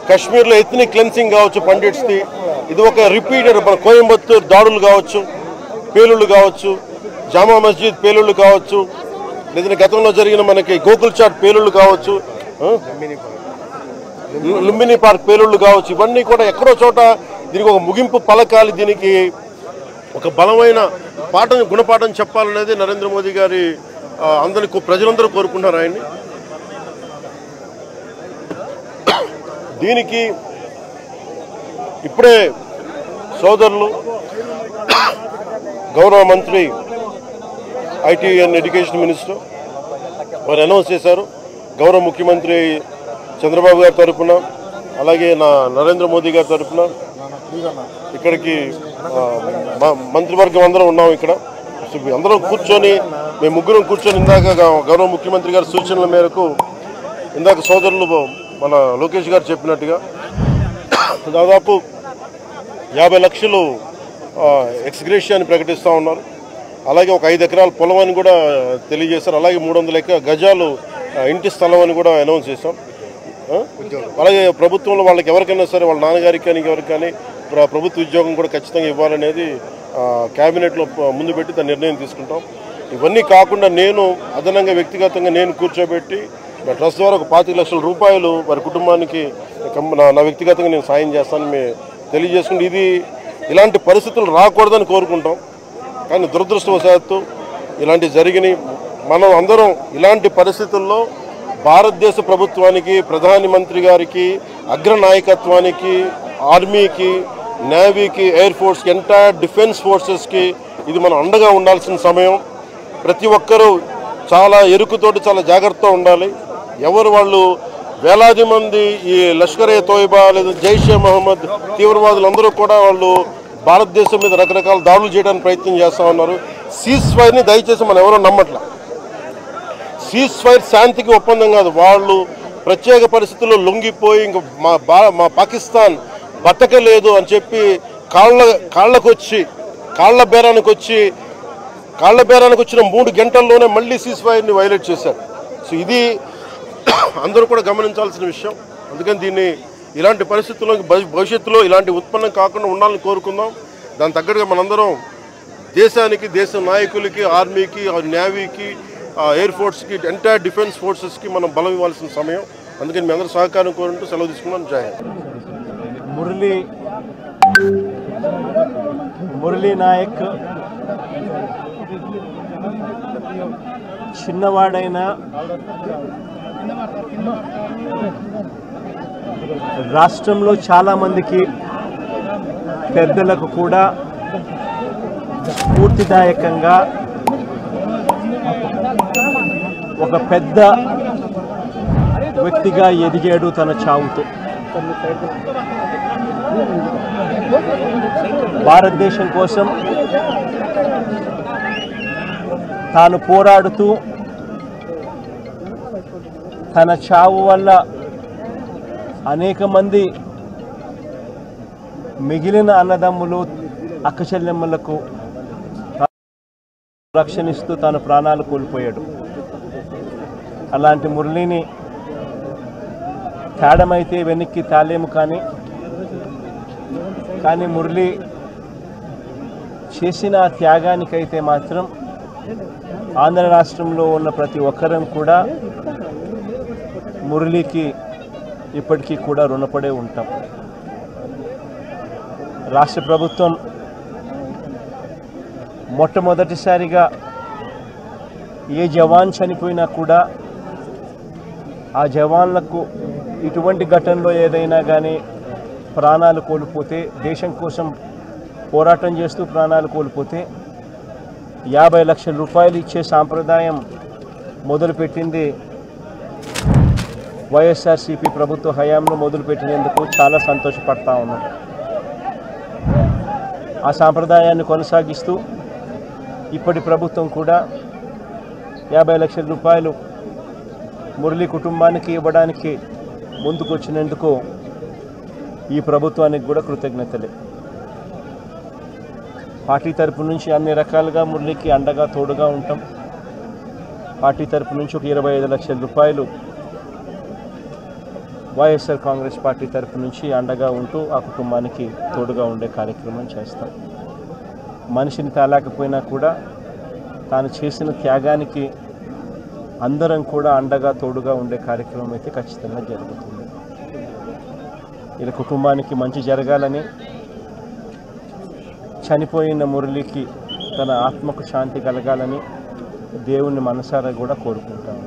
కాశ్మీర్లో ethnic cleansing కావచ్చు పండిట్స్ది, ఇది ఒక రిపీటెడ్ మన కోయంబత్తూర్ దాడులు కావచ్చు, పేలుళ్ళు కావచ్చు, జామా మస్జిద్ పేలుళ్ళు కావచ్చు, లేదంటే గతంలో జరిగిన మనకి గోకుల్ చాట్ పేలుళ్ళు కావచ్చు, లుంబిని పార్క్ పేలుళ్ళు కావచ్చు, ఇవన్నీ కూడా ఎక్కడో చోట దీనికి ఒక ముగింపు పలకాలి, దీనికి ఒక బలమైన గుణపాఠం చెప్పాలనేది నరేంద్ర మోదీ గారి అందరికీ ప్రజలందరూ కోరుకుంటున్నారు ఆయన్ని. దీనికి ఇప్పుడే సోదరులు గౌరవ మంత్రి ఐటీ అండ్ ఎడ్యుకేషన్ మినిస్టర్ వారు అనౌన్స్ చేశారు. గౌరవ ముఖ్యమంత్రి చంద్రబాబు గారి తరఫున, అలాగే నరేంద్ర మోదీ గారి తరఫున ఇక్కడికి మంత్రివర్గం అందరం ఉన్నాం. ఇక్కడ అందరం కూర్చొని మేము ముగ్గురం కూర్చొని ఇందాక గౌరవ ముఖ్యమంత్రి గారి సూచనల మేరకు ఇందాక సోదరులు మన లోకేష్ గారు చెప్పినట్టుగా దాదాపు 50 లక్షలు ఎక్స్గ్రేషియాని ప్రకటిస్తూ ఉన్నారు. అలాగే ఒక 5 ఎకరాల పొలం అని కూడా తెలియజేశారు. అలాగే 300 గజాలు ఇంటి స్థలం అని కూడా అనౌన్స్ చేశాం. అలాగే ప్రభుత్వంలో వాళ్ళకి ఎవరికైనా సరే వాళ్ళ నాన్నగారికి కానీ ఎవరికి కానీ ప్రభుత్వ ఉద్యోగం కూడా ఖచ్చితంగా ఇవ్వాలనేది క్యాబినెట్లో ముందు పెట్టి దాని నిర్ణయం తీసుకుంటాం. ఇవన్నీ కాకుండా నేను అదనంగా వ్యక్తిగతంగా నేను కూర్చోబెట్టి నా ట్రస్ట్ ద్వారా ఒక 25 లక్షల రూపాయలు వారి కుటుంబానికి నా వ్యక్తిగతంగా నేను సాయం చేస్తానని తెలియజేసుకుంటే, ఇలాంటి పరిస్థితులు రాకూడదని కోరుకుంటాం. కానీ దురదృష్టవశాత్తు ఇలాంటివి జరిగినాయి. మనం అందరం ఇలాంటి పరిస్థితుల్లో భారతదేశ ప్రభుత్వానికి, ప్రధానమంత్రి గారికి, అగ్రనాయకత్వానికి, ఆర్మీకి, నేవీకి, ఎయిర్ ఫోర్స్కి, ఎంటైర్ డిఫెన్స్ ఫోర్సెస్కి ఇది మనం అండగా ఉండాల్సిన సమయం. ప్రతి ఒక్కరూ చాలా ఎరుకుతోటి చాలా జాగ్రత్తగా ఉండాలి. ఎవరు వాళ్ళు వేలాది మంది ఈ లష్కరే తోయిబా లేదా జైషే మహమ్మద్ తీవ్రవాదులందరూ కూడా వాళ్ళు భారతదేశం మీద రకరకాల దాడులు చేయడానికి ప్రయత్నం చేస్తూ ఉన్నారు. సీజ్ ఫైర్ని దయచేసి మనం ఎవరో నమ్మట్ల. సీజ్ ఫైర్ శాంతికి ఒప్పందం కాదు. వాళ్ళు ప్రత్యేక పరిస్థితుల్లో లొంగిపోయి ఇంక మా పాకిస్తాన్ బతకలేదు అని చెప్పి కాళ్ళ బేరానికి వచ్చిన 3 గంటల్లోనే మళ్ళీ సీజ్ ఫైర్ని వైలేట్ చేశారు. సో ఇది అందరూ కూడా గమనించాల్సిన విషయం. అందుకని ఇలాంటి పరిస్థితుల్లో భవిష్యత్తులో ఇలాంటి ఉత్పన్నం కాకుండా ఉండాలని కోరుకుందాం. దాని తగ్గట్టుగా మనందరం దేశానికి, దేశ నాయకులకి, ఆర్మీకి, నేవీకి, ఎయిర్ ఫోర్స్కి, ఎంటైర్ డిఫెన్స్ ఫోర్సెస్కి మనం బలం ఇవ్వాల్సిన సమయం. అందుకని మీ అందరూ సహకారం కోరుకుంటూ సెలవు తీసుకున్నాను. జై హింద్. మురళీ నాయక్ చిన్నవాడైన రాష్ట్రంలో చాలామందికి పెద్దలకు కూడా స్ఫూర్తిదాయకంగా ఒక పెద్ద వ్యక్తిగా ఎదిగాడు తన చావుతో. భారతదేశం కోసం తాను పోరాడుతూ తన చావు వల్ల అనేక మంది మిగిలిన అన్నదమ్ములు, అక్కచెల్లెమ్మలకు రక్షణిస్తూ తాను ప్రాణాలు కోల్పోయాడు. అలాంటి మురళిని తేడమైతే వెనక్కి తాలేము. కానీ మురళి చేసిన త్యాగానికైతే మాత్రం ఆంధ్ర రాష్ట్రంలో ఉన్న ప్రతి ఒక్కరం కూడా మురళికి ఇప్పటికీ కూడా రుణపడే ఉంటాం. రాష్ట్ర ప్రభుత్వం మొట్టమొదటిసారిగా ఏ జవాన్ చనిపోయినా కూడా ఆ జవాన్లకు ఇటువంటి ఘటనలో ఏదైనా కానీ ప్రాణాలు కోల్పోతే, దేశం కోసం పోరాటం చేస్తూ ప్రాణాలు కోల్పోతే 50 లక్షల రూపాయలు ఇచ్చే సాంప్రదాయం మొదలుపెట్టింది వైఎస్ఆర్సీపీ ప్రభుత్వ హయాంలో మొదలుపెట్టినందుకు చాలా సంతోషపడతా ఉన్నాం. ఆ సాంప్రదాయాన్ని కొనసాగిస్తూ ఇప్పటి ప్రభుత్వం కూడా 50 లక్షల రూపాయలు మురళి కుటుంబానికి ఇవ్వడానికి ముందుకొచ్చినందుకు ఈ ప్రభుత్వానికి కూడా కృతజ్ఞతలే. పార్టీ తరపు నుంచి అన్ని రకాలుగా మురళికి అండగా తోడుగా ఉంటాం. పార్టీ తరపు నుంచి ఒక 25 లక్షల రూపాయలు వైఎస్ఆర్ కాంగ్రెస్ పార్టీ తరఫు నుంచి అండగా ఉంటూ ఆ కుటుంబానికి తోడుగా ఉండే కార్యక్రమం చేస్తాం. మనిషిని తేలేకపోయినా కూడా తాను చేసిన త్యాగానికి అందరం కూడా అండగా తోడుగా ఉండే కార్యక్రమం అయితే ఖచ్చితంగా జరుగుతుంది. ఇలా కుటుంబానికి మంచి జరగాలని, చనిపోయిన మురళికి తన ఆత్మకు శాంతి కలగాలని దేవుణ్ణి మనసారా కూడా కోరుకుంటాను.